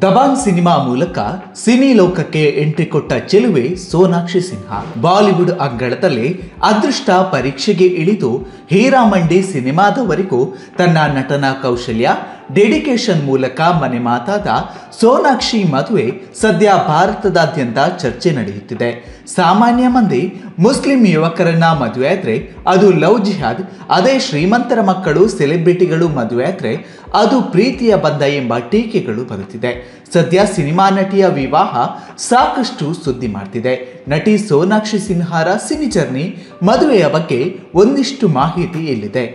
Dabang cinema ಮೂಲಕ cine ಲೋಕಕ್ಕೆ entry ಕೊಟ್ಟ ಚೆಲುವೆ ಸೋನಾಕ್ಷಿ ಸಿನ್ಹಾ ಬಾಲಿವುಡ್ ಅಂಗಳದಲ್ಲಿ ಅದೃಷ್ಟ ಪರೀಕ್ಷೆಗೆ ಇಳಿದು ಹೀರಾಮಂಡಿ ಸಿನಿಮಾದವರೆಗೂ ತನ್ನ ನಟನಾ ಕೌಶಲ್ಯ ಡೆಡಿಕೇಶನ್ ಮೂಲಕ ಮನೆ ಮಾತಾದ ಸೋನಾಕ್ಷಿ ಮದುವೆ ಸದ್ಯ ಭಾರತದಾದ್ಯಂತ ಚರ್ಚೆ ನಡೆಯುತ್ತಿದೆ. ಸಾಮಾನ್ಯ ಮಂದಿ ಮುಸ್ಲಿಂ ಯುವಕರನ್ನ ಮದುವೆ ಆದ್ರೆ ಅದು ಲವ್ ಜಿಹಾದ್, ಅದೇ ಶ್ರೀಮಂತರ ಮಕ್ಕಳು ಸೆಲೆಬ್ರಿಟಿಗಳು ಮದುವೆ ಆದ್ರೆ ಅದು ಪ್ರೀತಿಯ ಬಂಧ ಎಂಬ ಟೀಕೆಗಳು ಬರುತ್ತಿದೆ. ಸದ್ಯ ಸಿನಿಮಾ ನಟಿಯ ವಿವಾಹ ಸಾಕಷ್ಟು ಸುದ್ದಿ ಮಾಡ್ತಿದೆ. ನಟಿ ಸೋನಾಕ್ಷಿ ಸಿನ್ಹಾರ ಸಿನಿ ಜರ್ನಿ ಮದುವೆಯ ಬಗ್ಗೆ ಒಂದಿಷ್ಟು ಮಾಹಿತಿ ಇಲ್ಲಿದೆ.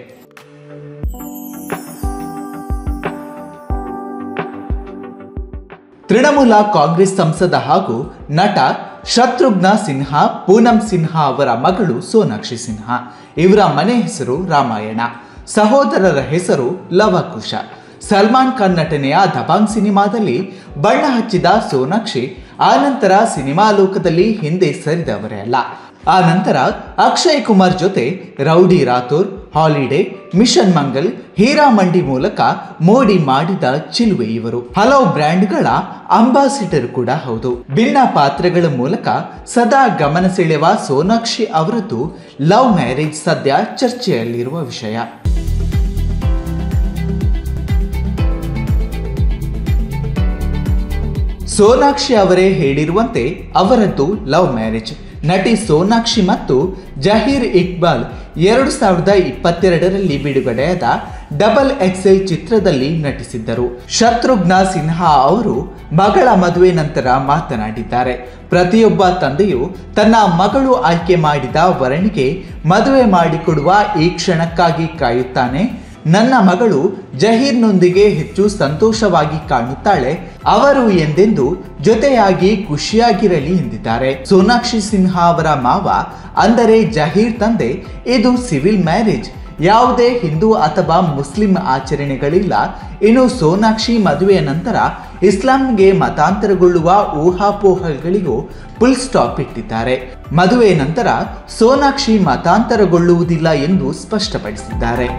ತೃಣಮೂಲ ಕಾಂಗ್ರೆಸ್ ಸಂಸದ ಹಾಗೂ ನಟ ಶತ್ರುಘ್ನ ಸಿನ್ಹಾ ಪೂನಂ ಸಿನ್ಹಾ ಅವರ ಮಗಳು ಸೋನಾಕ್ಷಿ ಸಿನ್ಹಾ. ಇವರ ಮನೆ ಹೆಸರು ರಾಮಾಯಣ, ಸಹೋದರರ ಹೆಸರು ಲವಕುಶ. ಸಲ್ಮಾನ್ ಖಾನ್ ನಟನೆಯ ದಬಾಂಗ್ ಸಿನಿಮಾದಲ್ಲಿ ಬಣ್ಣ ಹಚ್ಚಿದ ಸೋನಾಕ್ಷಿ ಆನಂತರ ಸಿನಿಮಾ ಲೋಕದಲ್ಲಿ ಹಿಂದೆ ಸರಿದವರೇ ಅಲ್ಲ. ಆ ನಂತರ ಅಕ್ಷಯ್ ಕುಮಾರ್ ಜೊತೆ Rowdy Rathore, Holiday, Mission Mangal, Heeramandi ಮೂಲಕ ಮೋಡಿ ಮಾಡಿದ ಚಿಲುವೆ ಇವರು. ಹಲವು ಬ್ರ್ಯಾಂಡ್ಗಳ ಅಂಬಾಸಿಡರ್ ಕೂಡ ಹೌದು. ಭಿನ್ನ ಪಾತ್ರಗಳ ಮೂಲಕ ಸದಾ ಗಮನ ಸೆಳೆಯುವ ಸೋನಾಕ್ಷಿ ಅವರದ್ದು ಲವ್ ಮ್ಯಾರೇಜ್ ಸದ್ಯ ಚರ್ಚೆಯಲ್ಲಿರುವ ವಿಷಯ. ಸೋನಾಕ್ಷಿ ಅವರೇ ಹೇಳಿರುವಂತೆ ಅವರದ್ದು ಲವ್ ಮ್ಯಾರೇಜ್. ನಟಿ ಸೋನಾಕ್ಷಿ ಮತ್ತು ಜಹೀರ್ ಇಕ್ಬಾಲ್ 2022ರಲ್ಲಿ ಬಿಡುಗಡೆಯಾದ ಡಬಲ್ XL ಚಿತ್ರದಲ್ಲಿ ನಟಿಸಿದ್ದರು. ಶತ್ರುಘ್ನ ಸಿನ್ಹಾ ಅವರು ಮಗಳ ಮದುವೆ ನಂತರ ಮಾತನಾಡಿದ್ದಾರೆ. ಪ್ರತಿಯೊಬ್ಬ ತಂದೆಯು ತನ್ನ ಮಗಳು ಆಯ್ಕೆ ಮಾಡಿದ ವರನಿಗೆ ಮದುವೆ ಮಾಡಿಕೊಡುವ ಈ ಕ್ಷಣಕ್ಕಾಗಿ ಕಾಯುತ್ತಾನೆ. ನನ್ನ ಮಗಳು ಜಹೀರ್ನೊಂದಿಗೆ ಹೆಚ್ಚು ಸಂತೋಷವಾಗಿ ಕಾಣುತ್ತಾಳೆ. ಅವರು ಎಂದೆಂದು ಜೊತೆಯಾಗಿ ಖುಷಿಯಾಗಿರಲಿ ಎಂದಿದ್ದಾರೆ. ಸೋನಾಕ್ಷಿ ಸಿನ್ಹಾ ಅವರ ಮಾವ ಅಂದರೆ ಜಹೀರ್ ತಂದೆ ಇದು ಸಿವಿಲ್ ಮ್ಯಾರೇಜ್, ಯಾವುದೇ ಹಿಂದೂ ಅಥವಾ ಮುಸ್ಲಿಂ ಆಚರಣೆಗಳಿಲ್ಲ. ಇನ್ನು ಸೋನಾಕ್ಷಿ ಮದುವೆಯ ನಂತರ ಇಸ್ಲಾಂಗೆ ಮತಾಂತರಗೊಳ್ಳುವ ಊಹಾಪೋಹಗಳಿಗೂ ಫುಲ್ ಸ್ಟಾಪ್ ಇಟ್ಟಿದ್ದಾರೆ. ಮದುವೆ ನಂತರ ಸೋನಾಕ್ಷಿ ಮತಾಂತರಗೊಳ್ಳುವುದಿಲ್ಲ ಎಂದು ಸ್ಪಷ್ಟಪಡಿಸಿದ್ದಾರೆ.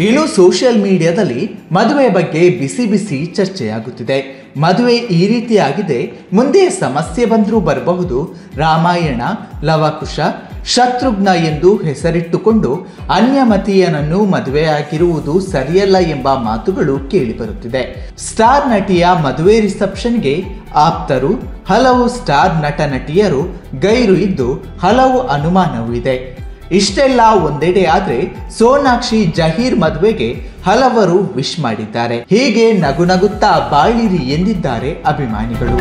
ಇನ್ನು ಸೋಷಿಯಲ್ ಮೀಡಿಯಾದಲ್ಲಿ ಮದುವೆ ಬಗ್ಗೆ ಬಿಸಿ ಬಿಸಿ ಚರ್ಚೆಯಾಗುತ್ತಿದೆ. ಮದುವೆ ಈ ರೀತಿಯಾಗಿದೆ, ಮುಂದೆ ಸಮಸ್ಯೆ ಬಂದರೂ ಬರಬಹುದು. ರಾಮಾಯಣ, ಲವಕುಶ, ಶತ್ರುಘ್ನ ಎಂದು ಹೆಸರಿಟ್ಟುಕೊಂಡು ಅನ್ಯಮತೀಯನನ್ನು ಮದುವೆಯಾಗಿರುವುದು ಸರಿಯಲ್ಲ ಎಂಬ ಮಾತುಗಳು ಕೇಳಿಬರುತ್ತಿದೆ. ಸ್ಟಾರ್ ನಟಿಯ ಮದುವೆ ರಿಸೆಪ್ಷನ್ಗೆ ಆಪ್ತರು, ಹಲವು ಸ್ಟಾರ್ ನಟ ನಟಿಯರು ಗೈರು ಇದ್ದು ಹಲವು ಅನುಮಾನವೂ ಇದೆ. ಇಷ್ಟೆಲ್ಲ ಒಂದೆಡೆ ಆದ್ರೆ ಸೋನಾಕ್ಷಿ ಜಹೀರ್ ಮದುವೆಗೆ ಹಲವರು ವಿಶ್ ಮಾಡಿದ್ದಾರೆ. ಹೀಗೆ ನಗು ನಗುತ್ತಾ ಬಾಳಿರಿ ಎಂದಿದ್ದಾರೆ ಅಭಿಮಾನಿಗಳು.